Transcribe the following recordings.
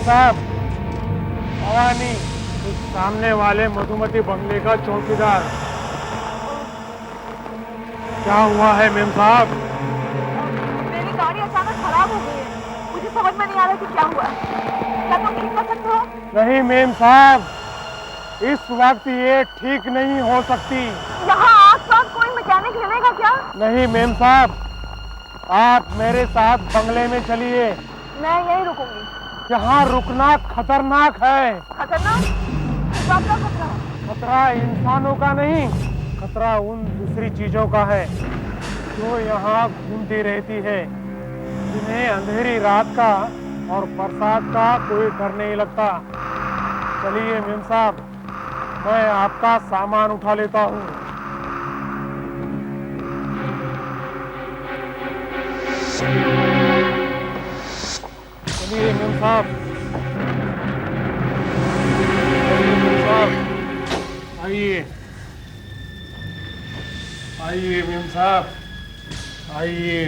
साहब, भवानी, उस सामने वाले मधुमती बंगले का चौकीदार। क्या हुआ है मेम साहब? मेरी गाड़ी अचानक खराब हो गई है, मुझे समझ में नहीं आ रहा कि क्या हुआ है। क्या तुम ठीक कर सकते हो? नहीं मेम साहब, इस वक्त ये ठीक नहीं हो सकती। यहाँ आस-पास कोई मैकेनिक मिलेगा क्या? नहीं मेम साहब, आप मेरे साथ बंगले में चलिए। मैं यहीं रुकूंगी। यहाँ रुकना खतरनाक है। खतरनाक? इस बात का खतरा है? खतरा इंसानों का नहीं, खतरा उन दूसरी चीजों का है जो यहाँ घूमती रहती है, जिन्हें अंधेरी रात का और बरसात का कोई डर नहीं लगता। चलिए मेम साहब, मैं आपका सामान उठा लेता हूँ। चलिए मेम साहब, आइए आइए मेम साहब, आइए।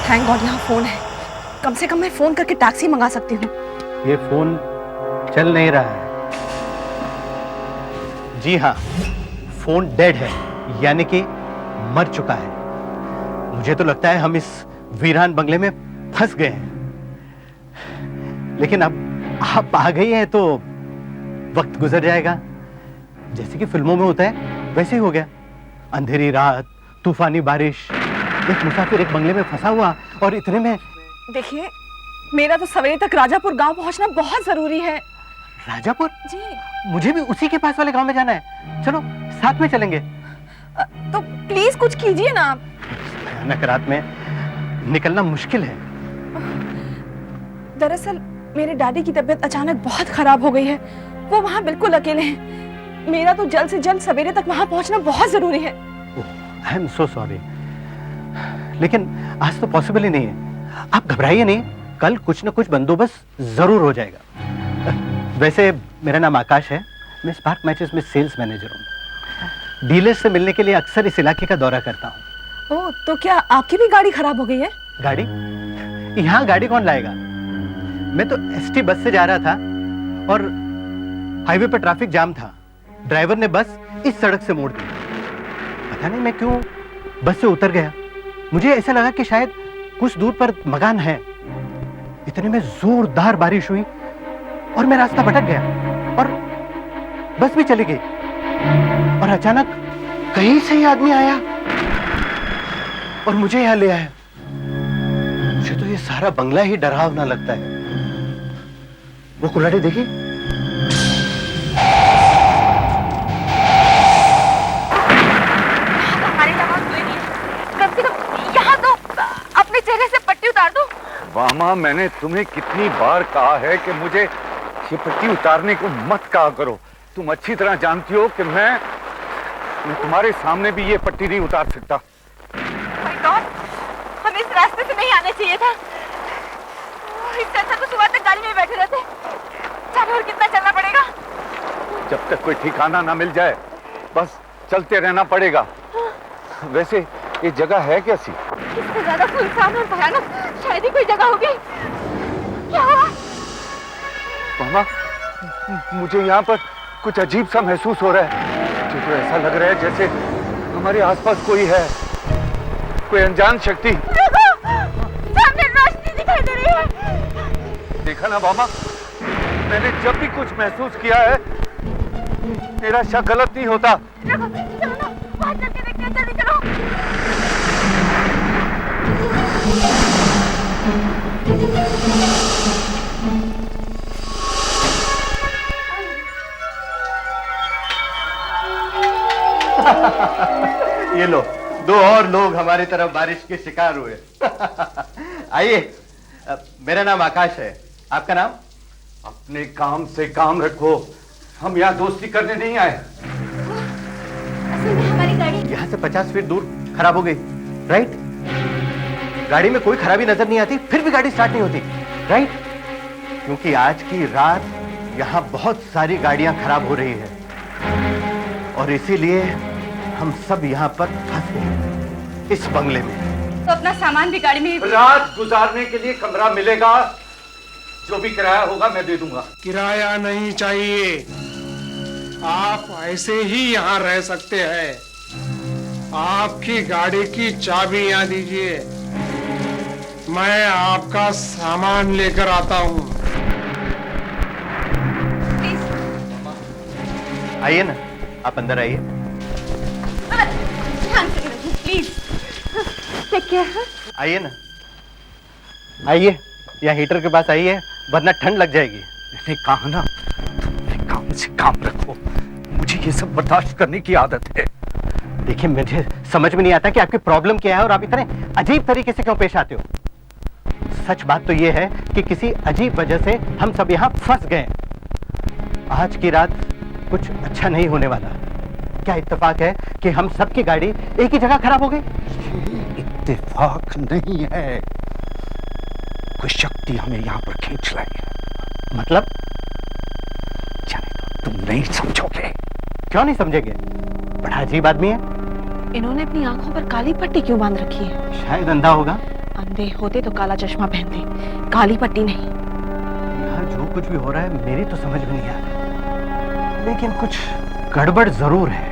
थैंक गॉड यहाँ फोन है, कम से कम मैं फोन करके टैक्सी मंगा सकती हूँ। ये फोन चल नहीं रहा है। जी हाँ, फोन डेड है, यानी कि मर चुका है। मुझे तो लगता है हम इस वीरान बंगले में फंस गए हैं। लेकिन अब आप आ गई हैं तो वक्त गुजर जाएगा। जैसे कि फिल्मों में होता है वैसे ही हो गया। अंधेरी रात, तूफानी बारिश, एक मुसाफिर एक बंगले में फंसा हुआ और इतने में। देखिए, मेरा तो सवेरे तक राजापुर गांव पहुंचना बहुत जरूरी है। राजापुर? जी। मुझे भी उसी के पास वाले गांव में जाना है। चलो साथ में चलेंगे। तो प्लीज कुछ कीजिए ना। भयानक रात में निकलना मुश्किल है। दरअसल मेरे डैडी की तबीयत अचानक बहुत खराब हो गई है, वो वहाँ बिल्कुल अकेले हैं। मेरा तो जल्द से जल्द सवेरे तक वहाँ पहुँचना बहुत जरूरी है। आई एम सो सॉरी, लेकिन आज तो पॉसिबल ही नहीं है। आप घबराइए नहीं, कल कुछ न कुछ बंदोबस्त जरूर हो जाएगा। वैसे मेरा नाम आकाश है, मैं स्पार्क मैचेस में सेल्स मैनेजर हूँ। डीलर से मिलने के लिए अक्सर इस इलाके का दौरा करता हूँ। ओह, तो क्या आपकी भी गाड़ी खराब हो गई है? गाड़ी? यहाँ गाड़ी कौन लाएगा? मैं तो एसटी बस से जा रहा था और हाईवे पर ट्रैफिक जाम था। ड्राइवर ने बस इस सड़क से मोड़ दी। पता नहीं मैं क्यों बस से उतर गया। मुझे ऐसा लगा कि शायद कुछ दूर पर मकान है। इतने में जोरदार बारिश हुई और मैं रास्ता भटक गया और बस भी चली गई। और अचानक कहीं से ही आदमी आया और मुझे यहां ले आया। मुझे तो ये सारा बंगला ही डरावना लगता है। वो कुल्हाड़ी देखी? हमारी आवाज हुई नहीं, कम से कम यहाँ तो अपने चेहरे से पट्टी उतार दो। वामा, मैंने तुम्हें कितनी बार कहा है कि मुझे ये पट्टी उतारने को मत कहा करो। तुम अच्छी तरह जानती हो कि मैं तुम्हारे सामने भी ये पट्टी नहीं उतार सकता। My God, हमें इस रास्ते से नहीं आना चाहिए था। इससे अच्छा तो सुबह तक गाड़ी में बैठे रहते। जाने और कितना चलना पड़ेगा? जब तक कोई ठिकाना ना मिल जाए बस चलते रहना पड़ेगा। वैसे ये जगह है कैसी? इससे ज्यादा सुनसान और भयानक शायद ही कोई जगह होगी। क्या हुआ? मामा, मुझे यहाँ पर कुछ अजीब सा महसूस हो रहा है। मुझे तो ऐसा लग रहा है जैसे हमारे आसपास कोई है, कोई अनजान शक्ति। देखो, सामने रोशनी दिखाई दे रही है। देखा ना मामा, मैंने जब भी कुछ महसूस किया है मेरा शक गलत नहीं होता। देखो, चलो ना, वहाँ चल के देखते हैं। जल्दी चलो। ये लो, दो और लोग हमारी तरफ बारिश के शिकार हुए। आइए, मेरा नाम आकाश है। आपका नाम? अपने काम से काम रखो, हम यहाँ दोस्ती करने नहीं आए। असल में हमारी गाड़ी यहाँ से 50 फीट दूर खराब हो गई, राइट? गाड़ी में कोई खराबी नजर नहीं आती, फिर भी गाड़ी स्टार्ट नहीं होती, राइट? क्योंकि आज की रात यहाँ बहुत सारी गाड़ियां खराब हो रही है और इसीलिए हम सब यहाँ पर फंस गए इस बंगले में। तो अपना सामान भी गाड़ी में। रात गुजारने के लिए कमरा मिलेगा, जो भी किराया होगा मैं दे दूंगा। किराया नहीं चाहिए, आप ऐसे ही यहाँ रह सकते हैं। आपकी गाड़ी की चाबी यहाँ दीजिए, मैं आपका सामान लेकर आता हूँ। आइए ना, आप अंदर आइए। Please take care. आइए ना, आइए, यहाँ हीटर के पास आइए, वरना ठंड लग जाएगी। मैंने कहा ना, तुम काम से काम रखो, मुझे ये सब बर्दाश्त करने की आदत है। देखिए, मुझे समझ में नहीं आता कि आपकी प्रॉब्लम क्या है और आप इतने अजीब तरीके से क्यों पेश आते हो। सच बात तो ये है कि किसी अजीब वजह से हम सब यहाँ फंस गए। आज की रात कुछ अच्छा नहीं होने वाला। क्या इत्तेफाक है कि हम सबकी गाड़ी एक ही जगह खराब हो गई? इत्तेफाक नहीं है, कोई शक्ति हमें यहाँ पर खींच लाई है। मतलब? जाने दो, तुम नहीं समझोगे। क्यों नहीं समझेंगे? बड़ा अजीब आदमी है। इन्होंने अपनी आंखों पर काली पट्टी क्यों बांध रखी है? शायद अंधा होगा। अंधे होते तो काला चश्मा पहनते, काली पट्टी नहीं। यहाँ जो कुछ भी हो रहा है मेरी तो समझ में नहीं आ रहा, लेकिन कुछ गड़बड़ जरूर है।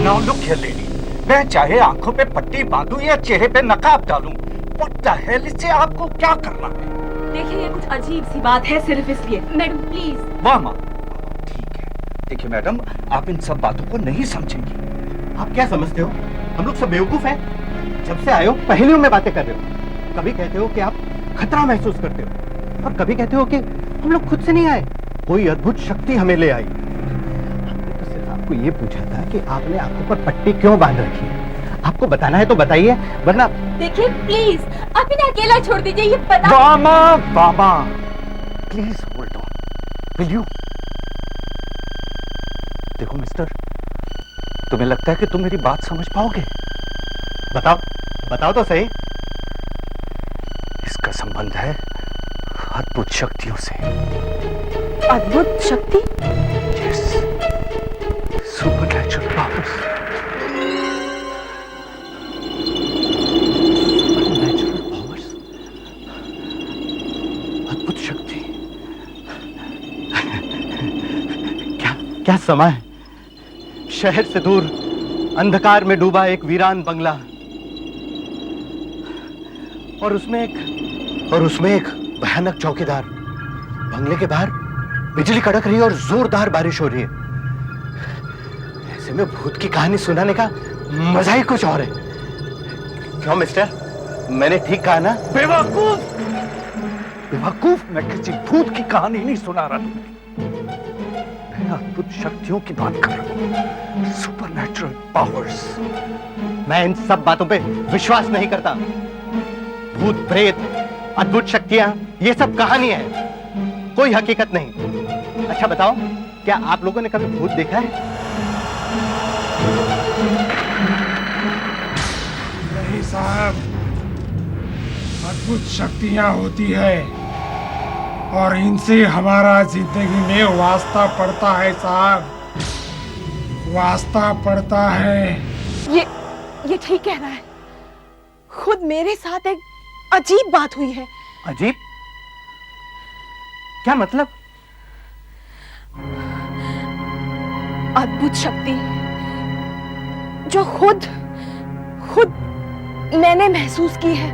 Now look here, lady. मैं चाहे आंखों पे पट्टी बांधूं या चेहरे पे नकाब डालूं, what the hell, इससे आपको क्या करना है? देखिए, ये कुछ अजीब सी बात है, सिर्फ इसलिए। Madam please. वाह माँ, ठीक है। देखिए मैडम, आप इन सब बातों को नहीं समझेंगी। आप क्या समझते हो? हम लोग सब बेवकूफ हैं। जब से आए हो पहेलियों में बातें कर रहे हो। कभी कहते हो कि आप खतरा महसूस करते हो और कभी कहते हो कि हम लोग खुद से नहीं आए, कोई अद्भुत शक्ति हमें ले आई। हमने तो सिर्फ आपको ये पूछा था कि आपने आंखों पर पट्टी क्यों बांध रखी है। आपको बताना है तो बताइए, वरना। देखिए प्लीज, आप इन्हें अकेला छोड़ दीजिए, ये बता। बाबा please hold on, will you? देखो मिस्टर, तुम्हें लगता है कि तुम मेरी बात समझ पाओगे? बताओ, बताओ तो सही। इसका संबंध है अद्भुत शक्तियों से। अद्भुत शक्ति? Yes, supernatural powers. Supernatural powers, अद्भुत शक्ति। क्या क्या समा है? शहर से दूर अंधकार में डूबा एक वीरान बंगला, और उसमें एक भयानक चौकीदार। बंगले के बाहर बिजली कड़क रही है और जोरदार बारिश हो रही है। ऐसे में भूत की कहानी सुनाने का मजा ही कुछ और है। क्यों मिस्टर, मैंने ठीक कहा ना? बेवकूफ, बेवकूफ, मैं किसी भूत की कहानी नहीं सुना रहा तुम्हें। मैं अद्भुत शक्तियों की बात कर रहा हूं, सुपरनैचुरल पावर्स। मैं इन सब बातों पे विश्वास नहीं करता। भूत प्रेत, अद्भुत शक्तियां, ये सब कहानी है, कोई हकीकत नहीं। अच्छा बताओ, क्या आप लोगों ने कभी भूत देखा है? नहीं साहब, अद्भुत शक्तियां होती है और इनसे हमारा जिंदगी में वास्ता पड़ता है साहब, वास्ता पड़ता है। ये ठीक कह रहा है। खुद मेरे साथ एक अजीब बात हुई है। अजीब? क्या मतलब? अद्भुत शक्ति जो खुद मैंने महसूस की है।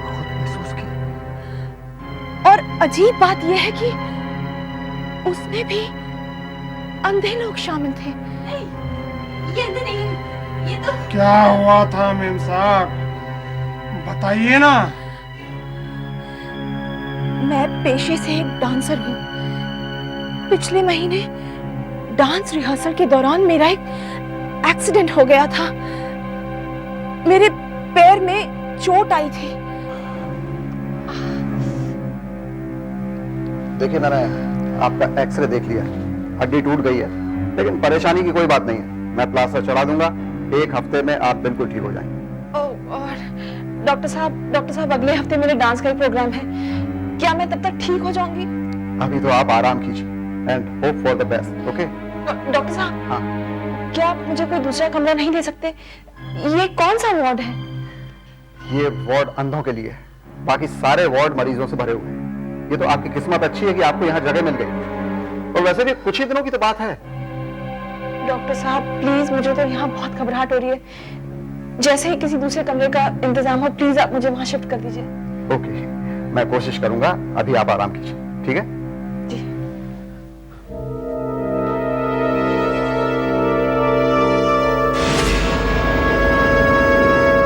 खुद महसूस की? और अजीब बात यह है कि उसमें भी अंधे लोग शामिल थे। ये अंधे नहीं है, ये तो। क्या हुआ था मेम साहब, बताइए ना। मैं पेशे से एक डांसर हूँ। पिछले महीने डांस रिहर्सल के दौरान मेरा एक एक्सीडेंट हो गया था। मेरे पैर में चोट आई थी। देखिए नारायण, आपका एक्सरे देख लिया, हड्डी टूट गई है, लेकिन परेशानी की कोई बात नहीं है। मैं प्लास्टर चढ़ा दूंगा, 1 हफ्ते में आप बिल्कुल ठीक हो जाएंगे। और डॉक्टर साहब अगले हफ्ते मेरे डांस का एक प्रोग्राम है, क्या मैं तब तक ठीक हो जाऊंगी? अभी तो आप आराम कीजिए and hope for the best. Okay doctor साहब, हाँ, क्या आप मुझे कोई दूसरा कमरा नहीं दे सकते? ये कौन सा वार्ड है? ये वार्ड अंधों के लिए है, बाकी सारे वार्ड मरीजों से भरे हुए हैं। ये तो आपकी किस्मत अच्छी है कि आपको यहाँ जगह मिल गई, और वैसे भी कुछ ही दिनों की तो बात है। डॉक्टर साहब प्लीज, मुझे तो यहाँ बहुत घबराहट हो रही है। जैसे ही किसी दूसरे कमरे का इंतजाम हो, प्लीज आप मुझे वहां शिफ्ट कर दीजिए। ओके, मैं कोशिश करूंगा। अभी आप आराम कीजिए, ठीक है? जी।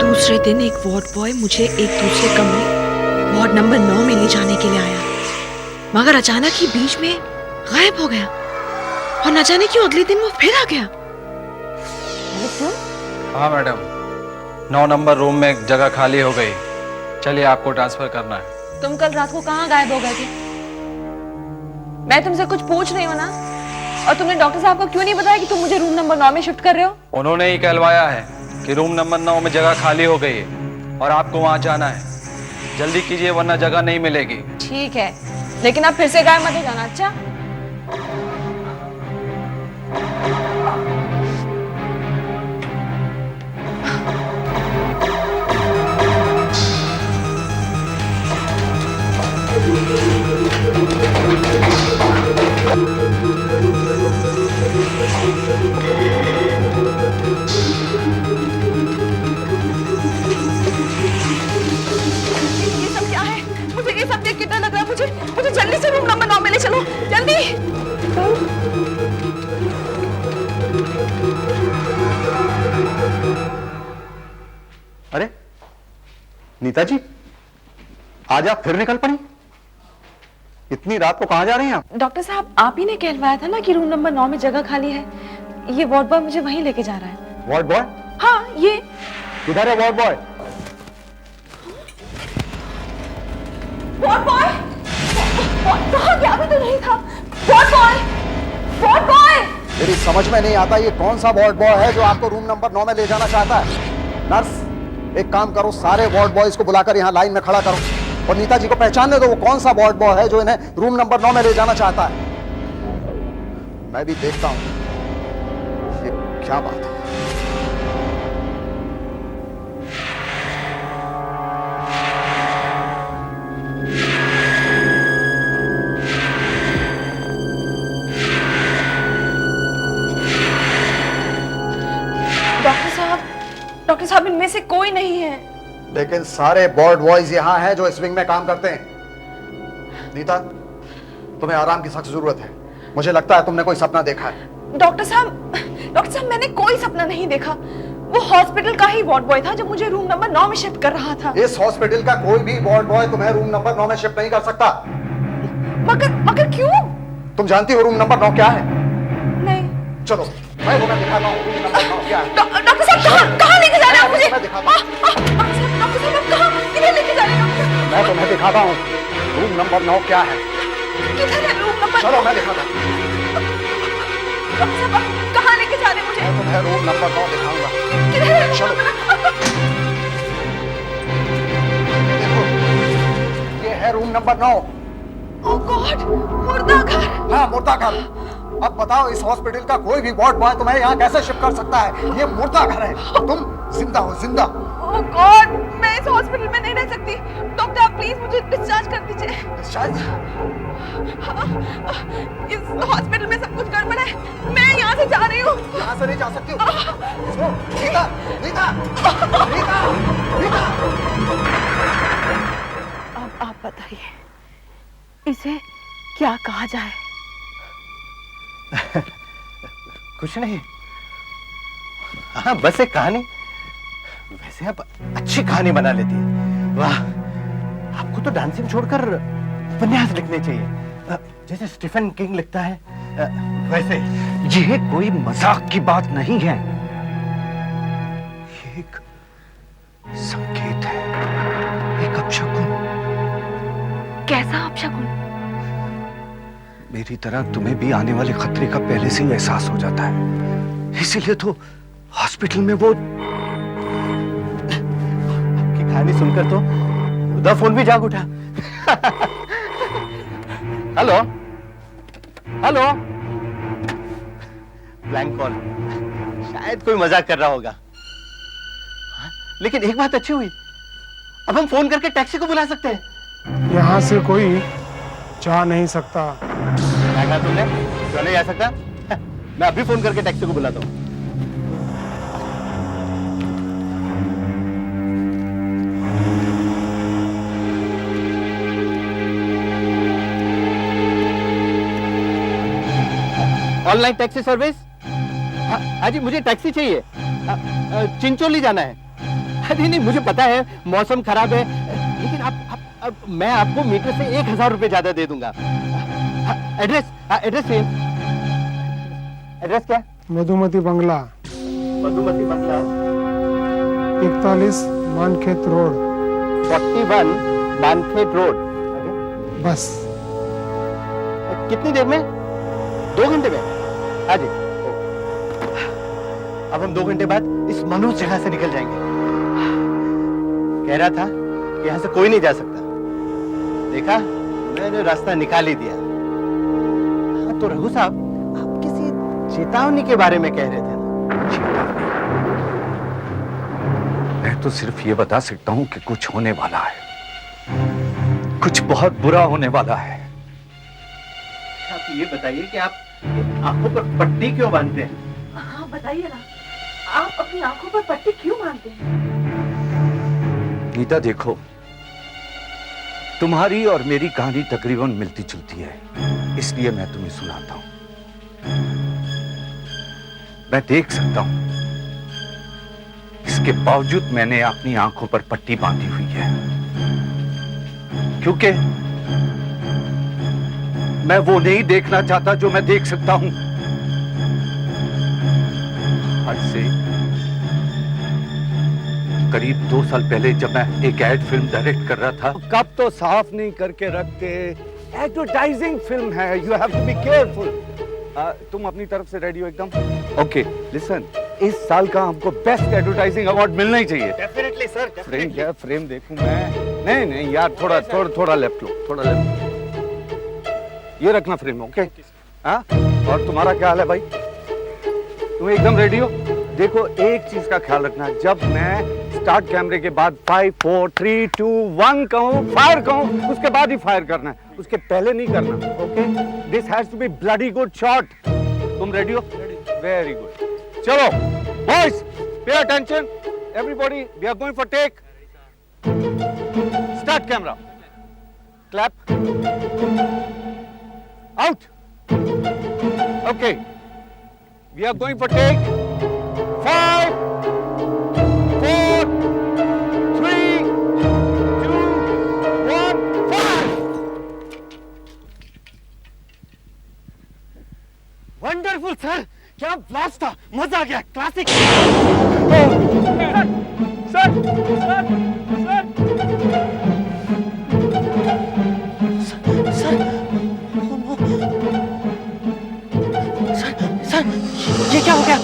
दूसरे दिन एक वार्ड बॉय मुझे एक दूसरे कमरे वार्ड नंबर 9 में ले जाने के लिए आया, मगर अचानक ही बीच में गायब हो गया और न जाने क्यों अगले दिन वो फिर आ गया। क्यों? हाँ मैडम, 9 नंबर रूम में एक जगह खाली हो गई, चलिए आपको ट्रांसफर करना है। तुम कल रात को कहाँ गायब हो गए थे? मैं तुमसे कुछ पूछ रही हूँ ना, और तुमने डॉक्टर साहब को क्यों नहीं बताया कि तुम मुझे रूम नंबर 9 में शिफ्ट कर रहे हो? उन्होंने ही कहलवाया है कि रूम नंबर 9 में जगह खाली हो गई है और आपको वहां जाना है। जल्दी कीजिए वरना जगह नहीं मिलेगी। ठीक है, लेकिन आप फिर से गायब मत हो जाना। अच्छा? ये सब क्या है? मुझे ये सब देख के डर लग रहा है। मुझे जल्दी से रूम नंबर 9 में ले चलो, जल्दी। अरे नीता जी, आज आप फिर निकल पड़ी? इतनी रात को कहां जा रही हैं आप? डॉक्टर साहब, आप ही ने कहलवाया था ना कि रूम नंबर 9 में जगह खाली है। ये वार्ड बॉय मुझे वहीं लेके जा रहा है। Ward boy? हाँ, ये किधर है वार्ड बॉय? वार्ड बॉय कहाँ गया? अभी तो नहीं था। वार्ड बॉय मेरी समझ में नहीं आता ये कौन सा वार्ड बॉय है जो आपको रूम नंबर 9 में ले जाना चाहता है। नर्स, एक काम करो, सारे वार्ड बॉयज को बुलाकर यहाँ लाइन में खड़ा करो और नीता जी को पहचानने दो वो कौन सा वार्ड बॉय है जो इन्हें रूम नंबर 9 में ले जाना चाहता है। मैं भी देखता हूं ये क्या बात है। डॉक्टर साहब इनमें से कोई नहीं है। लेकिन सारे वार्ड बॉयज यहाँ हैं जो इस विंग में काम करते हैं। नीता, तुम्हें आराम की सख्त जरूरत है। मुझे लगता है तुमने कोई सपना देखा है। डॉक्टर साहब मैंने कोई सपना नहीं देखा। वो हॉस्पिटल का ही वार्ड बॉय था जो मुझे रूम नंबर 9 में शिफ्ट कर रहा था। इस हॉस्पिटल का कोई भी वार्ड बॉय तुम्हें रूम नंबर 9 में शिफ्ट नहीं कर सकता। मगर क्यों? तुम जानती हो रूम नंबर 9 क्या है? नहीं। चलो मैं तुम्हें दिखाता हूँ रूम नंबर 9 क्या है। डॉक्टर साहब कहाँ लेके जा रहे हैं मुझे? मैं दिखाता हूँ। डॉक्टर साहब आप कहाँ किधर लेके जा रहे हैं? मैं तुम्हें दिखाता हूँ रूम नंबर 9 क्या है। किधर है रूम नंबर? चलो मैं दिखाता हूँ। डॉक्टर साहब आप कहाँ लेके जा रहे हैं मुझे? मैं तुम्हें रूम नंबर 9 दिखाऊंगा। किधर है? चलो देखो, ये है रूम नंबर 9। ओह गॉड, मुर्दा घर। हाँ, मुर्दा घर। अब बताओ इस हॉस्पिटल का कोई भी वार्ड बॉय तुम्हें यहाँ कैसे शिफ्ट कर सकता है? ये मुर्दा घर है, तुम जिंदा हो, जिंदा। ओह गॉड, मैं इस हॉस्पिटल में नहीं रह सकती। डॉक्टर आप प्लीज मुझे डिस्चार्ज कर दीजिए। डिस्चार्ज? इस हॉस्पिटल में सब कुछ गड़बड़ है। मैं यहाँ से जा रही हूँ। यहाँ से नहीं जा सकती हो। नीता, नीता, नीता, नीता। अब आप बताइए इसे क्या कहा जाए? कुछ नहीं, हाँ बस एक कहानी। वैसे आप अच्छी कहानी बना लेती है। वाह, आपको तो डांसिंग छोड़कर उपन्यास लिखने चाहिए, जैसे स्टीफन किंग लिखता है वैसे। ये कोई मजाक की बात नहीं है, ये एक संकेत है, एक अपशकुन। कैसा अपशकुन? मेरी तरह तुम्हें भी आने वाले खतरे का पहले से ही एहसास हो जाता है, इसीलिए तो हॉस्पिटल में वो की कहानी सुनकर तो उधर फोन भी जाग उठा। हेलो हेलो, ब्लैंक कॉल, शायद कोई मजाक कर रहा होगा। लेकिन एक बात अच्छी हुई, अब हम फोन करके टैक्सी को बुला सकते हैं। यहाँ से कोई जा नहीं सकता। क्या कहा तुमने? क्यों नहीं जा सकता? मैं अभी फोन करके टैक्सी को बुलाता हूँ। Online taxi service? हाँ जी, मुझे टैक्सी चाहिए। चिंचोली जाना है। अरे नहीं, मुझे पता है मौसम खराब है, लेकिन मैं आपको मीटर से 1000 रुपए ज्यादा दे दूंगा। एड्रेस एड्रेस क्या? मधुमती बंगला, मधुमती बंगला, 41 मानखेत रोड। 41 मानखेत रोड। बस। कितनी देर में? 2 घंटे में? हाँ जी। अब हम 2 घंटे बाद इस मनोज जगह से निकल जाएंगे। कह रहा था कि यहाँ से कोई नहीं जा सकता। देखा, मैंने रास्ता निकाल ही दिया। हाँ, तो रघु साहब, आप किसी चेतावनी के बारे में कह रहे थे ना? चेतावनी? मैं तो सिर्फ ये बता सकता हूं कि कुछ होने वाला है, कुछ बहुत बुरा होने वाला है। आप ये बताइए कि आप आंखों पर पट्टी क्यों बांधते हैं? हाँ बताइए ना, आप अपनी आंखों पर पट्टी क्यों बांधते हैं? नीता देखो, तुम्हारी और मेरी कहानी तकरीबन मिलती जुलती है, इसलिए मैं तुम्हें सुनाता हूं। मैं देख सकता हूं, इसके बावजूद मैंने अपनी आंखों पर पट्टी बांधी हुई है, क्योंकि मैं वो नहीं देखना चाहता जो मैं देख सकता हूं। आज से करीब 2 साल पहले जब मैं एक एड फिल्म डायरेक्ट कर रहा था, कब तो साफ नहीं करके रखते। एडवर्टाइजिंग फिल्म है, you have to be careful. तुम अपनी तरफ से रेडी हो एकदम? ओके, लिसन, इस साल का हमको बेस्ट एडवर्टाइजिंग अवार्ड मिलना ही चाहिए। Definitely sir. फ्रेम क्या? फ्रेम देखूं मैं? नहीं यार, थोड़ा लेफ्ट लो, थोड़ा लेफ्ट। ये रखना फ्रेम, ओके? हाँ, और तुम्हारा क्या हाल है भाई? तुम एकदम रेडी हो? देखो, एक चीज का ख्याल रखना, जब मैं स्टार्ट कैमरे के बाद 5 4 3 2 1 कहूं, फायर कहूं, उसके बाद ही फायर करना है, उसके पहले नहीं करना, okay? This has to be bloody good shot. तुम रेडी हो? Very good. चलो boys, pay attention everybody, we are going for take. Start camera, clap, out. Okay, we are going for take. 5 4 3 2 1 fire. Wonderful sir, क्या blast था, मजा आ गया, classic. Sir, sir, ये क्या हो गया?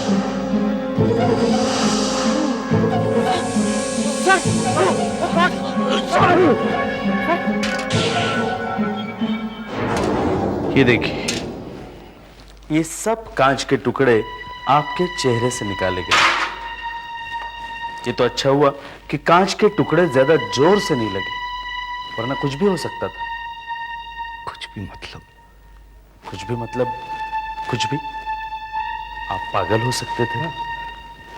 ये देखिए, ये सब कांच के टुकड़े आपके चेहरे से निकाले गए। ये तो अच्छा हुआ कि कांच के टुकड़े ज्यादा जोर से नहीं लगे, वरना कुछ भी हो सकता था। कुछ भी मतलब? कुछ भी मतलब कुछ भी। आप पागल हो सकते थे,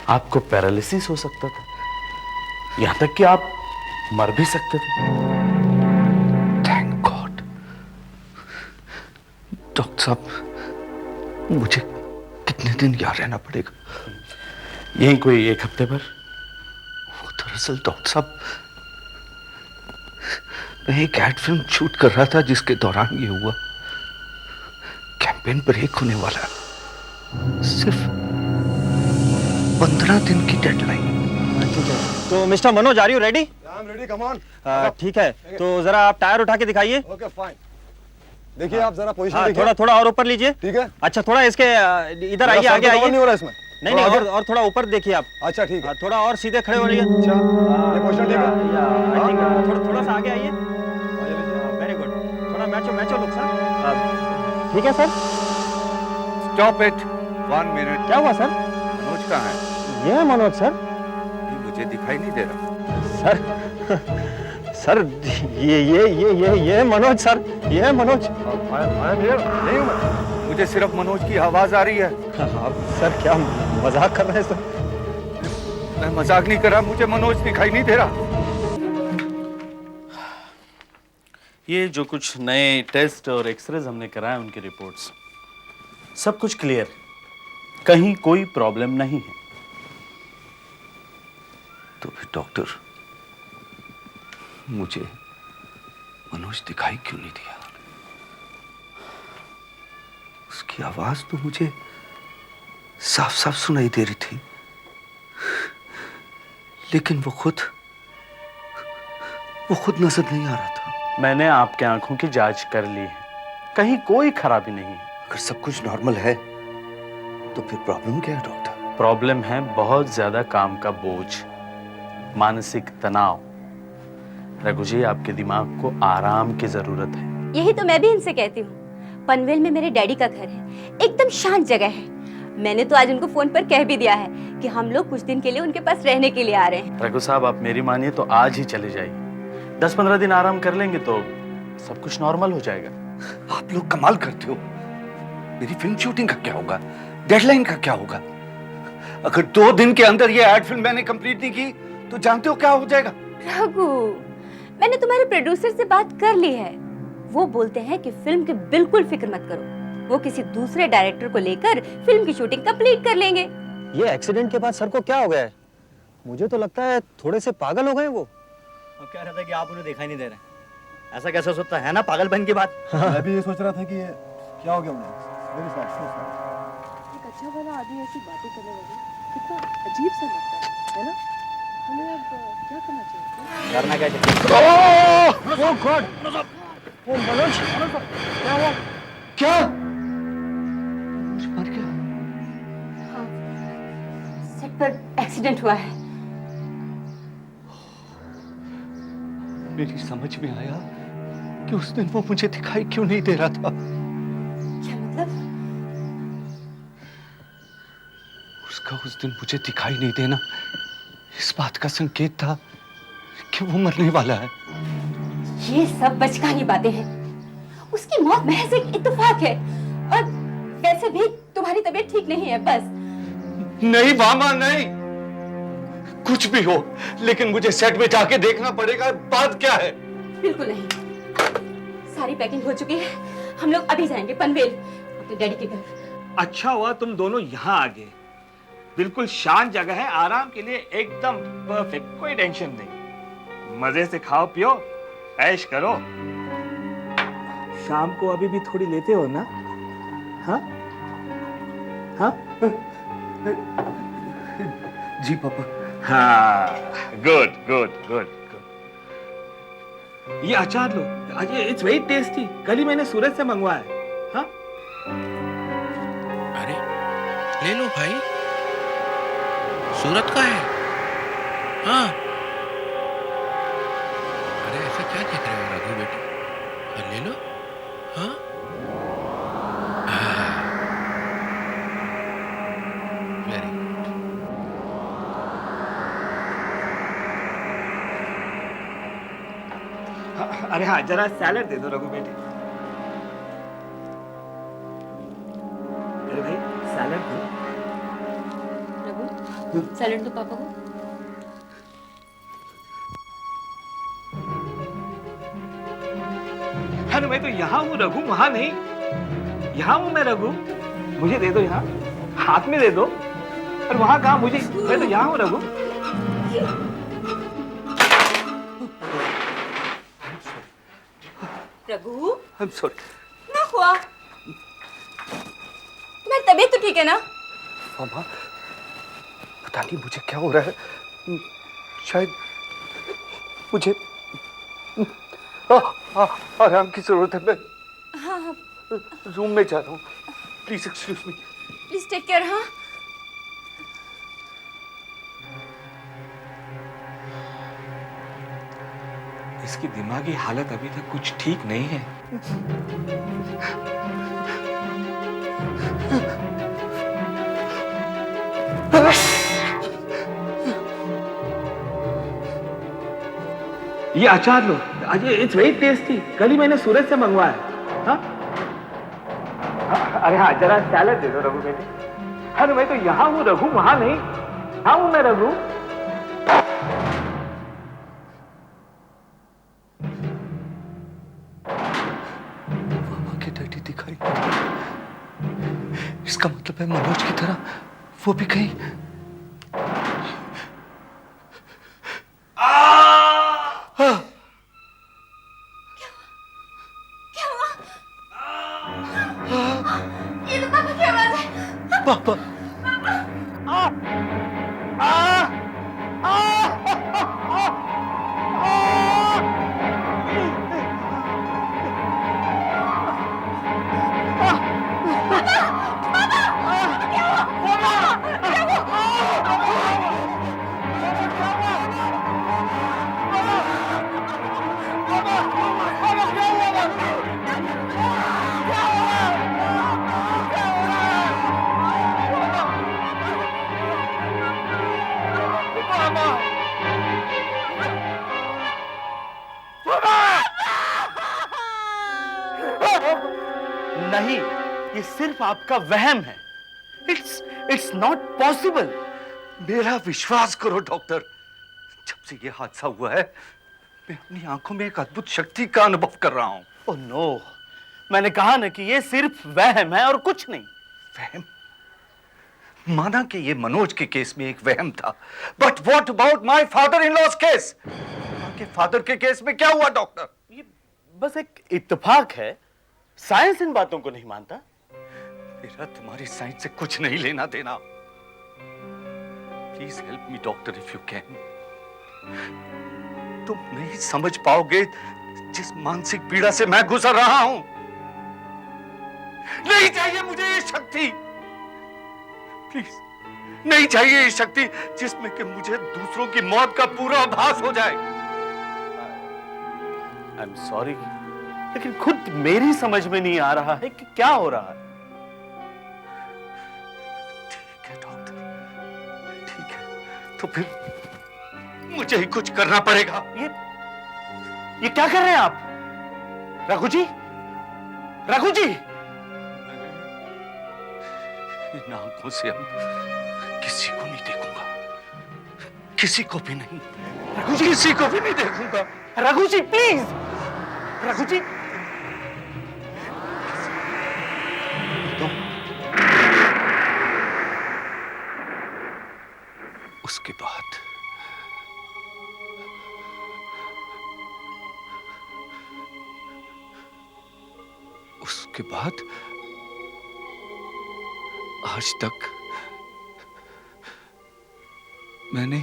आपको पैरालिसिस हो सकता था, यहां तक कि आप मर भी सकते थे। Thank God. डॉक्टर साहब, मुझे कितने दिन यहाँ रहना पड़ेगा? यही कोई 1 हफ्ते भर। वो दरअसल डॉक्टर साहब, मैं एक एड फिल्म शूट कर रहा था जिसके दौरान ये हुआ। कैंपेन ब्रेक होने वाला है, सिर्फ 15 दिन की डेडलाइन। ठीक है, तो mister Manoj, are you ready? I am ready, come on. ठीक है, तो जरा आप टायर उठा के दिखाइए। Okay fine. देखिए आप जरा पोजीशन हाँ, देखिए। थोड़ा और ऊपर लीजिए। ठीक है। अच्छा, थोड़ा इसके इधर आइए, आगे आइए। नहीं हो रहा इसमें। नहीं नहीं, और थोड़ा ऊपर देखिए आप। अच्छा ठीक है। थोड़ा और सीधे खड़े हो रही है। अच्छा ये पोजीशन ठीक है। थोड़ा सा आगे आइए। Very good. थोड़ा मैचो लुक सर। ठीक है सर। Stop it, 1 minute. क्या हुआ सर? मनोज कहाँ है? ये है मनोज सर। ये मुझे दिखाई नहीं दे रहा। सर सर ये मनोज सर, ये है मनोज। नहीं हूँ मैं। मुझे सिर्फ मनोज की आवाज आ रही है। आप सर क्या मजाक कर रहे हैं सर? मैं मजाक नहीं कर रहा, मुझे मनोज दिखाई नहीं दे रहा। ये जो कुछ नए टेस्ट और एक्सरेज हमने कराए उनकी रिपोर्ट्स सब कुछ क्लियर, कहीं कोई प्रॉब्लम नहीं है। तो फिर डॉक्टर मुझे मनोज दिखाई क्यों नहीं दिया? उसकी आवाज तो मुझे साफ साफ सुनाई दे रही थी, लेकिन वो खुद नजर नहीं आ रहा था। मैंने आपके आंखों की जांच कर ली है, कहीं कोई खराबी नहीं है। अगर सब कुछ नॉर्मल है तो फिर प्रॉब्लम क्या है डॉक्टर? प्रॉब्लम है बहुत ज्यादा काम का बोझ, मानसिक तनाव। रघु जी, आपके दिमाग को आराम की जरूरत है। यही तो मैं भी इनसे कहती हूँ। पनवेल में मेरे डैडी का घर है, एकदम शांत जगह है। मैंने तो आज उनको फोन पर कह भी दिया है कि हम लोग कुछ दिन के लिए उनके पास रहने के लिए आ रहे हैं। रघु साहब, आप मेरी मानिए तो आज ही चले जाइए। 10-15 दिन आराम कर लेंगे तो सब कुछ नॉर्मल हो जाएगा। आप लोग कमाल करते हो। मेरी फिल्म शूटिंग का क्या होगा? डेडलाइन का क्या होगा? अगर 2 दिन के अंदर ये एड फिल्म मैंने कंप्लीट नहीं की तो जानते हो क्या हो जाएगा? रघु, मैंने तुम्हारे प्रोड्यूसर से बात कर ली है। वो बोलते हैं कि फिल्म की बिल्कुल फिक्र मत करो, वो किसी दूसरे डायरेक्टर को लेकर फिल्म की शूटिंग कंप्लीट कर लेंगे। ये एक्सीडेंट के बाद सर को क्या हो गया है? मुझे तो लगता है थोड़े से पागल हो गए वो। कह रहा था कि आप उन्हें दिखाई नहीं दे रहे। ऐसा कैसे हो सकता है ना, पागलपन की बात। मैं भी ये सोच रहा था कि ये क्या हो गया उन्हें। Very sad, so sad. एक अच्छा वाला आदमी ऐसी बातें करने लगे, कितना अजीब सा लगता है ना? हमें अब क्या करना चाहिए? करना क्या चाहिए? ओह गॉड! ओ मनोज, क्या हुआ? क्या मर गया? हाँ, सेट पर एक्सीडेंट हुआ है। मेरी समझ में आया कि उस दिन वो मुझे दिखाई क्यों नहीं दे रहा था। क्या मतलब? उसका उस दिन मुझे दिखाई नहीं देना इस बात का संकेत था कि वो मरने वाला है। ये सब बचकानी बातें हैं। उसकी मौत महज एक इत्तेफाक है, और वैसे भी तुम्हारी तबीयत ठीक नहीं है। बस नहीं मामा, नहीं। कुछ भी हो, लेकिन मुझे सेट में जाके देखना पड़ेगा। बात क्या है? बिल्कुल नहीं। सारी पैकिंग हो चुकी है, हम लोग अभी जाएंगे पनवेल अपने डैडी के घर। अच्छा हुआ तुम दोनों यहाँ आ गए। बिल्कुल शांत जगह है, आराम के लिए एकदम परफेक्ट, कोई टेंशन नहीं। मजे से खाओ पियो, ऐश करो। शाम को अभी भी थोड़ी लेते हो ना? हाँ हाँ जी पापा। हाँ, गुड गुड गुड गुड। ये अचार लो, इट्स वेरी टेस्टी। कल ही मैंने सूरत से मंगवाया है। हाँ, अरे ले लो भाई, सूरत का है। हाँ, अरे ऐसा क्या देख रहे हो रघु बेटे? हाँ, ले लो। हाँ, वेरी गुड। अरे हाँ, जरा सैलेड दे दो रघु बेटे। अरे भाई, सैलेड दो। रघु, सैलेड दो पापा को। अरे मैं तो यहाँ हूँ रघु, वहां नहीं। यहाँ हूँ मैं रघु, मुझे दे दो यहाँ, हाथ में दे दो। और वहां कहाँ? मुझे, मैं तो यहाँ हूँ रघु। Raghu, I'm sorry। क्या हुआ? तुम्हारी तबीयत तो ठीक है ना? मामा, पता नहीं मुझे क्या हो रहा है। शायद मुझे आराम की जरूरत है। मैं रूम में जा रहा हूँ। Please excuse me. Please take care. हाँ, इसकी दिमागी हालत अभी तक कुछ ठीक नहीं है। ये अचार लो, इट्स वेरी टेस्टी। कल ही मैंने सूरज से मंगवाया। हाँ? अरे हाँ, जरा सैलड दे दो रघु बेटे। अरे मैं तो यहाँ हूँ रघु, वहां नहीं। हाँ हूँ मैं रघु। मामा की डैडी दिखाई नहीं दे। इसका मतलब है मनोज की तरह वो भी कहीं ये तो पापा की आवाज है। पापा नहीं, ये सिर्फ आपका वहम है। It's not possible. मेरा विश्वास करो डॉक्टर, जब से ये हादसा हुआ है मैं अपनी आंखों में एक अद्भुत शक्ति का अनुभव कर रहा हूं। ओह नो, मैंने कहा ना कि ये सिर्फ वहम है और कुछ नहीं। वहम? माना कि ये मनोज के केस में एक वहम था, but what about my father in laws case? आपके फादर के केस में क्या हुआ डॉक्टर? ये बस एक इत्तेफाक है। साइंस इन बातों को नहीं मानता। मेरा तुम्हारी साइंस से कुछ नहीं लेना देना। Please help me doctor if you can. तुम नहीं समझ पाओगे जिस मानसिक पीड़ा से मैं गुजर रहा हूं। नहीं चाहिए मुझे ये शक्ति, प्लीज नहीं चाहिए ये शक्ति जिसमें कि मुझे दूसरों की मौत का पूरा आभास हो जाए। आई एम सॉरी, लेकिन खुद मेरी समझ में नहीं आ रहा है कि क्या हो रहा है। ठीक है डॉक्टर, ठीक है, तो फिर मुझे ही कुछ करना पड़ेगा। ये क्या कर रहे हैं आप? रघु जी, रघु जी! इन आंखों से अब किसी को नहीं देखूंगा, किसी को भी नहीं। रघु जी, किसी को भी नहीं देखूंगा। रघु जी प्लीज, रघु जी। उसके बाद आज तक मैंने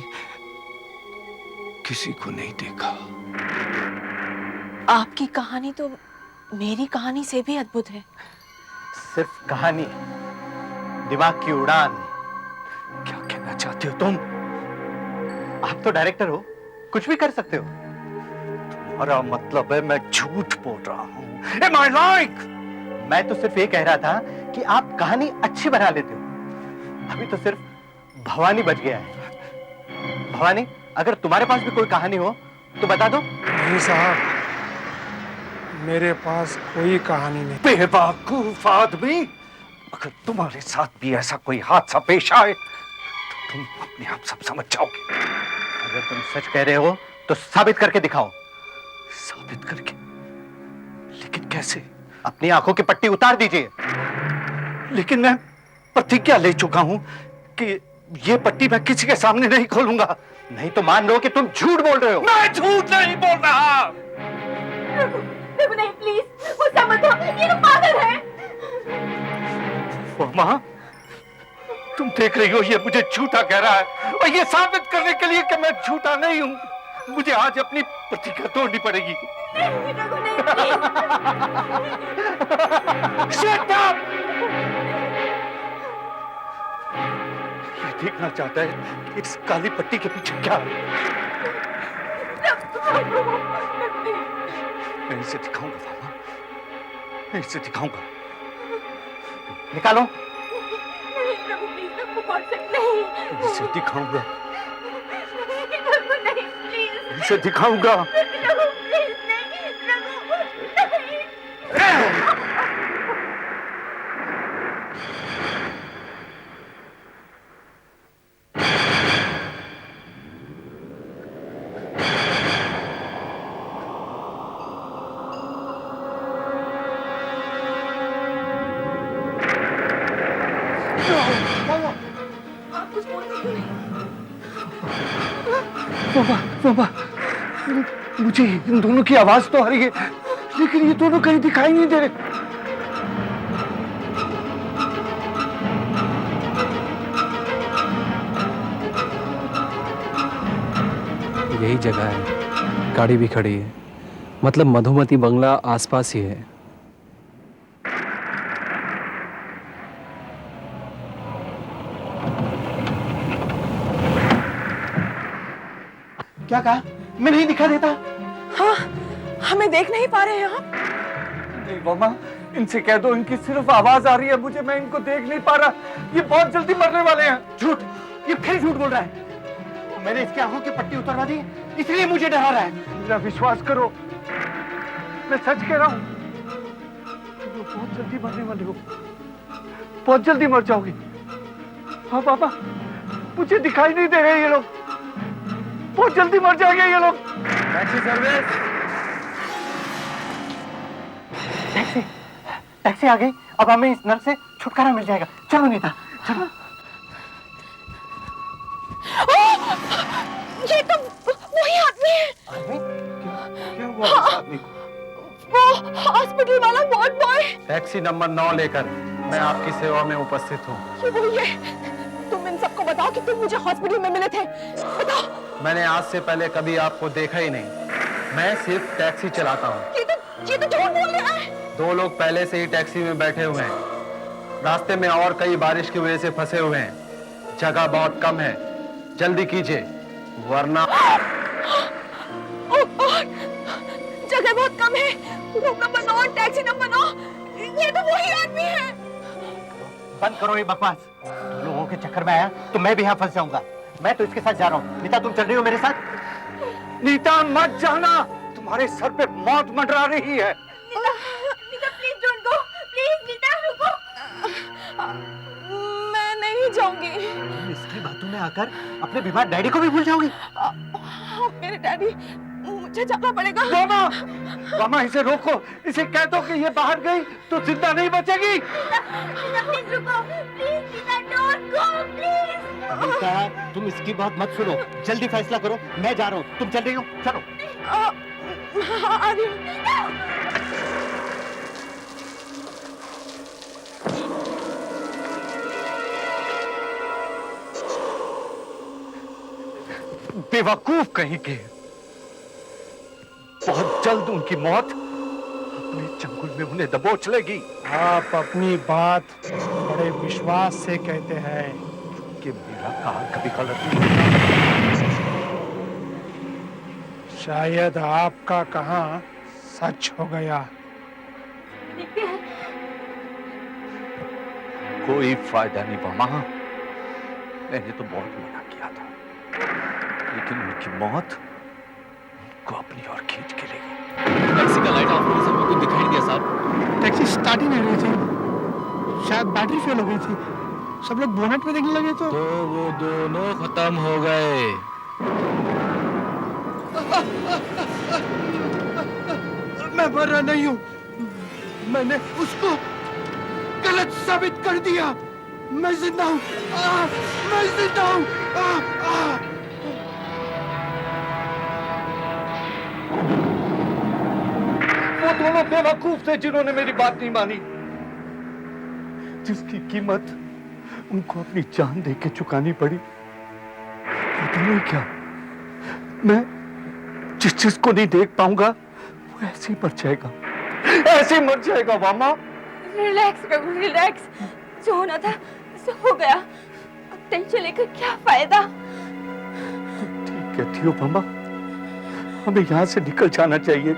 किसी को नहीं देखा। आपकी कहानी तो मेरी कहानी से भी अद्भुत है। सिर्फ कहानी, दिमाग की उड़ान। क्या कहना चाहते हो तुम? आप तो डायरेक्टर हो, कुछ भी कर सकते हो। तुम्हारा मतलब है मैं झूठ बोल रहा हूं? Am I lying? मैं तो सिर्फ ये कह रहा था कि आप कहानी अच्छी बना लेते हो। अभी तो सिर्फ भवानी बच गया है। भवानी, अगर तुम्हारे पास भी कोई कहानी हो तो बता दो। नहीं साहब, मेरे पास कोई कहानी नहीं। बेवकूफ आदमी, अगर तुम्हारे साथ भी ऐसा कोई हादसा पेश आए तो तुम अपने आप सब समझ जाओगे। अगर तुम सच कह रहे हो तो साबित करके दिखाओ। साबित करके? लेकिन कैसे? अपनी आंखों की पट्टी उतार दीजिए। लेकिन मैं प्रतिज्ञा ले चुका हूं कि ये पट्टी मैं किसी के सामने नहीं खोलूंगा। नहीं तो मान लो कि तुम झूठ बोल रहे हो। मैं झूठ नहीं बोल रहा। नहीं प्लीज, गुस्सा मत हो, ये तो पागल है। मामा, तुम देख रही हो ये मुझे झूठा कह रहा है, और ये साबित करने के लिए कि मैं झूठा नहीं हूं मुझे आज अपनी प्रतिज्ञा तोड़नी पड़ेगी। Shut up! ये देखना चाहता है कि इस काली पट्टी के पीछे क्या है। इसे दिखाऊंगा वामा, मैं इसे दिखाऊंगा। निकालो। नहीं प्रभु प्लीज, मैं पकड़ सकते नहीं। इसे दिखाऊंगा, प्रभु नहीं प्लीज। इसे दिखाऊंगा। प्रभु प्लीज नहीं, प्रभु नहीं। बाबा, मुझे इन दोनों की आवाज तो आ रही है, लेकिन ये दोनों कहीं दिखाई नहीं दे रहे। यही जगह है, गाड़ी भी खड़ी है, मतलब मधुमती बंगला आसपास ही है। क्या कहा? मैं नहीं दिखा देता। हाँ, हमें देख नहीं पा रहे हैं आप? नहीं मामा, इनसे कह दो इनकी सिर्फ आवाज आ रही है मुझे, मैं इनको देख नहीं पा रहा। ये बहुत जल्दी मरने वाले हैं। झूठ, ये फिर झूठ बोल रहा है। मैंने इसके आंखों की पट्टी उतरवा दी, इसलिए मुझे डरा रहा है। मेरा विश्वास करो, मैं सच कह रहा हूँ। तुम लोग बहुत जल्दी मरने वाले हो, बहुत जल्दी मर जाओगे। हाँ पापा, मुझे दिखाई नहीं दे रहे ये लोग, बहुत जल्दी मर जाएंगे ये लोग। टैक्सी सर्विस, टैक्सी, टैक्सी आ गई। अब हमें इस नल से छुटकारा मिल जाएगा। चलो नीता, चलो। ये तो वही आदमी है। आदमी? क्या हुआ इस आदमी को? वो हॉस्पिटल वाला वार्ड बॉय। टैक्सी नंबर 9 लेकर मैं आपकी सेवा में उपस्थित हूँ। ये वही है। तुम इन सबको बताओ कि तुम मुझे हॉस्पिटल में मिले थे। बताओ। मैंने आज से पहले कभी आपको देखा ही नहीं। मैं सिर्फ टैक्सी चलाता हूँ। ये तो झूठ बोल रहा है। 2 लोग पहले से ही टैक्सी में बैठे हुए हैं। रास्ते में और कई बारिश की वजह से फंसे हुए हैं। जगह बहुत कम है, जल्दी कीजिए वरना। जगह बहुत कम है। Room number 9, taxi number 9। ये तो वही आदमी है। बंद करो ये बकवास। तुम लोगों के चक्कर में आया तो मैं भी यहाँ फंस जाऊंगा। मैं तो इसके साथ जा रहा हूँ। नीता, तुम चल रही हो मेरे साथ? नीता मत जाना, तुम्हारे सर पे मौत मंडरा रही है। Nita, Nita please don't go, please Nita रुको। मैं नहीं जाऊंगी। तुम इसकी बातों में आकर अपने बीमार डैडी को भी भूल जाओगी। मेरे डैडी, मुझे जाना पड़ेगा। मामा, मामा इसे रोको, इसे कह दो कि ये बाहर गई तो जिंदा नहीं बचेगी। नीता प्लीज रुको, please Nita don't go please. Nita, तुम इसकी बात मत सुनो, जल्दी फैसला करो। मैं जा रहा हूँ, तुम चल रही हो? चलो। आ रही हूँ। बेवकूफ कहीं के, बहुत जल्द उनकी मौत अपने चंगुल में उन्हें दबोच लेगी। आप अपनी बात बड़े विश्वास से कहते हैं कि मेरा कहा कभी गलत नहीं। शायद आपका कहा सच हो गया। कोई फायदा नहीं मामा, मैंने तो बहुत मना किया था, लेकिन उनकी मौत को अपनी ओर खींच के ले गई। टैक्सी का लाइट ऑफ होने से मुझे दिखाई नहीं दिया साहब। टैक्सी स्टार्ट ही नहीं रही थी, शायद बैटरी फेल हो गई थी। सब लोग बोनट में देखने लगे तो वो दोनों खत्म हो गए। मैं मर रहा नहीं हूँ, मैंने उसको गलत साबित कर दिया। मैं जिंदा हूँ, मैं जिंदा हूँ। वो दोनों बेवकूफ थे जिन्होंने मेरी बात नहीं मानी, जिसकी कीमत उनको अपनी जान दे के चुकानी पड़ी। वो दोनों क्या, मैं जिस चीज को नहीं देख पाऊंगा वो ऐसे ही मर जाएगा, ऐसे ही मर जाएगा। मामा रिलैक्स प्रभु, रिलैक्स। जो होना था सो हो गया, अब टेंशन लेकर क्या फायदा। ठीक कहती हो मामा, हमें यहाँ से निकल जाना चाहिए।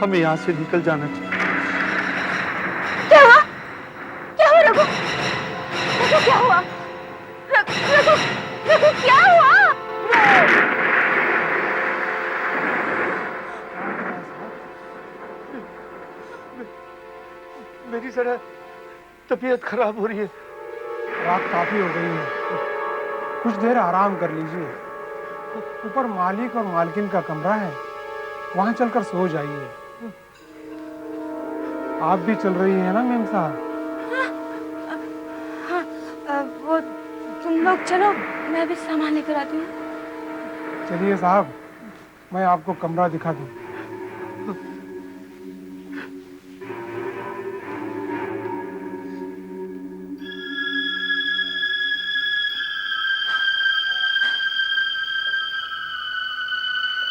हमें यहाँ से निकल जाना चाहिए। क्या हुआ? क्या हुआ रघु? रघु क्या हुआ? रघु रघु क्या हुआ? मेरी जरा तबीयत खराब हो रही है। रात काफी हो गई है, कुछ देर आराम कर लीजिए। ऊपर मालिक और मालकिन का कमरा है, वहां चलकर सो जाइए। आप भी चल रही है ना मेम साहब? हाँ, वो तुम लोग चलो, मैं भी सामान लेकर आती हूँ। चलिए साहब, मैं आपको कमरा दिखा दूं।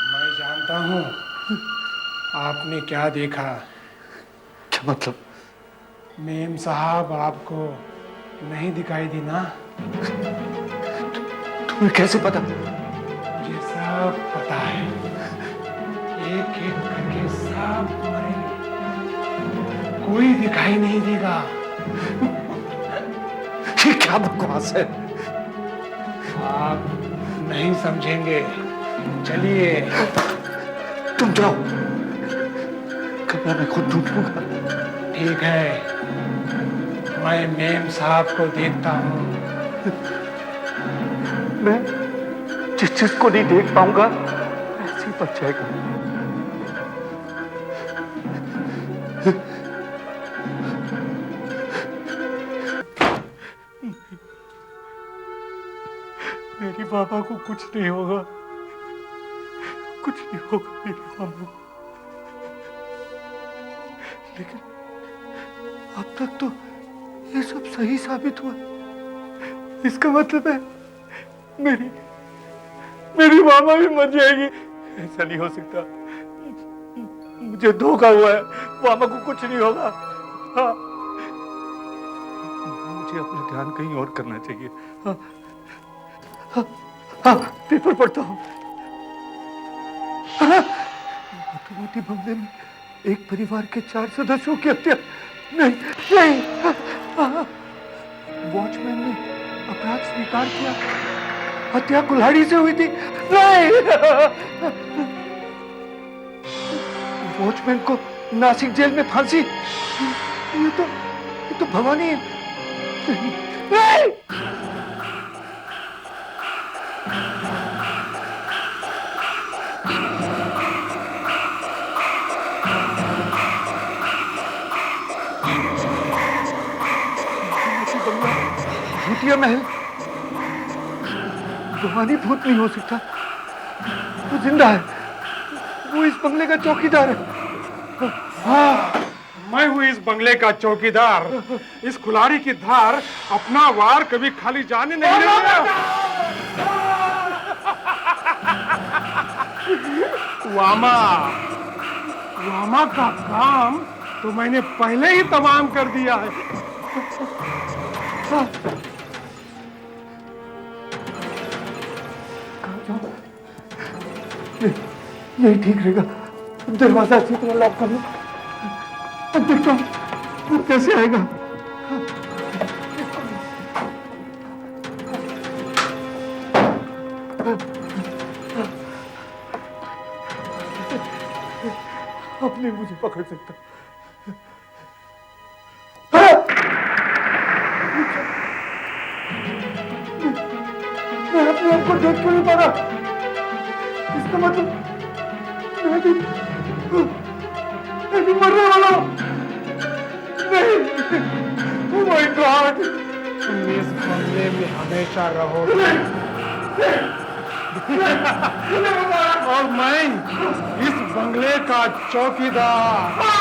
मैं जानता हूँ आपने क्या देखा। क्या मतलब? मेम साहब आपको नहीं दिखाई दी ना? तुम्हें कैसे पता? मुझे सब पता है। एक एक करके सब मरेंगे, कोई दिखाई नहीं देगा। ये क्या बकवास है? आप नहीं समझेंगे। चलिए। तुम जाओ, कमरा मैं खुद ढूंढ लूंगा। ठीक है, मैं मेम साहब को देखता हूँ। मैं जिस चीज को नहीं देख पाऊंगा ऐसे ही बच जाएगा। मेरी बाबा को कुछ नहीं होगा, कुछ नहीं होगा मेरी बाबा को। लेकिन अब तक तो ये सब सही साबित हुआ। इसका मतलब है मेरी मामा भी मर जाएगी। ऐसा नहीं हो सकता, मुझे धोखा हुआ है। मामा को कुछ नहीं होगा। हाँ, मुझे अपना ध्यान कहीं और करना चाहिए। हाँ, हाँ, हाँ, पेपर पढ़ता हूँ। मधुमती बंगले में एक परिवार के 4 सदस्यों की हत्या। नहीं, वॉचमैन ने अपराध स्वीकार किया, हत्या कुल्हाड़ी से हुई थी। नहीं, वॉचमैन को नासिक जेल में फांसी। ये तो भवानी है। नहीं, भूतिया महल, भवानी भूत नहीं हो सकता। वो जिंदा है, वो इस बंगले का चौकीदार है। हाँ, मैं हूँ इस बंगले का चौकीदार। इस कुल्हाड़ी की धार अपना वार कभी खाली जाने नहीं देगा। वामा का काम तो मैंने पहले ही तमाम कर दिया है। यही ठीक रहेगा। दरवाजा अच्छी तरह लॉक कर लो। अब देखता हूँ वो कैसे आएगा। अब नहीं मुझे पकड़ सकता। मैं अपने आप को देख क्यों नहीं पा रहा? इसका मतलब मैं भी मरने वाला हूं। नहीं, oh my God! तुम इस बंगले में हमेशा रहो। और मैं इस बंगले का चौकीदार।